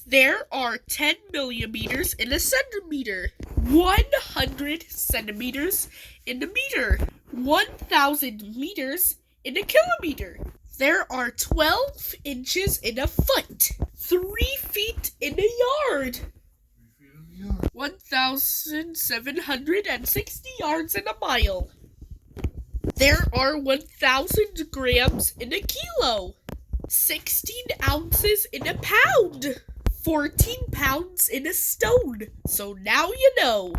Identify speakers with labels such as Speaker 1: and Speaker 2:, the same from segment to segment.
Speaker 1: There are 10 millimeters in a centimeter, 100 centimeters in a meter, 1,000 meters in a kilometer. There are 12 inches in a foot, 3 feet in a yard, 1,760 yards in a mile. There are 1,000 grams in a kilo, 16 ounces in a pound, 14 pounds in a stone. So now you know.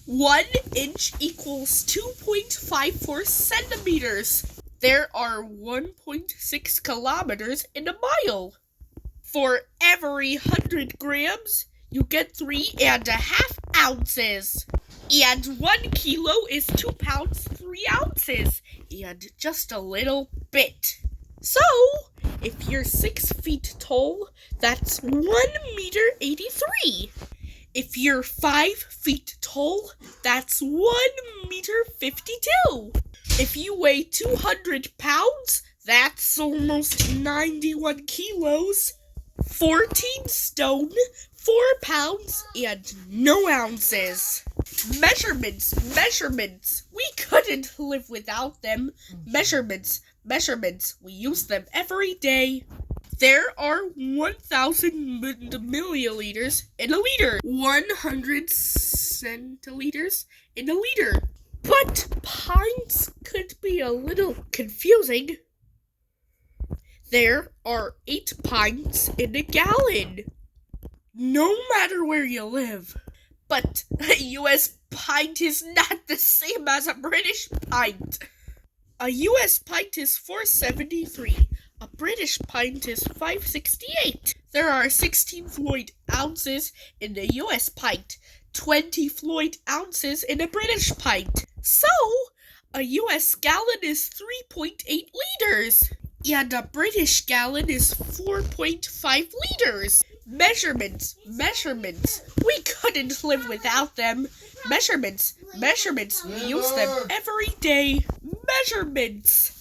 Speaker 1: 1 inch equals 2.54 centimeters. There are 1.6 kilometers in a mile. For every 100 grams, you get 3.5 ounces. And 1 kilo is 2 pounds, 3 ounces, and just a little bit. So, if you're 6 feet tall, that's 1 meter 83. If you're 5 feet tall, that's 1 meter 52. If you weigh 200 pounds, that's almost 91 kilos. 14 stone, 4 pounds, and no ounces. Measurements. We couldn't live without them. Measurements. We use them every day. There are 1,000 milliliters in a liter, 100 centiliters in a liter. But pints could be a little confusing. There are 8 pints in a gallon, no matter where you live. But a US pint is not the same as a British pint. A US pint is $4.73. A British pint is $5.68. There are 16 fluid ounces in the US pint, 20 fluid ounces in a British pint. So, a US gallon is 3.8 liters. And a British gallon is 4.5 liters. Measurements. We couldn't live without them. Measurements. We use them every day. Measurements.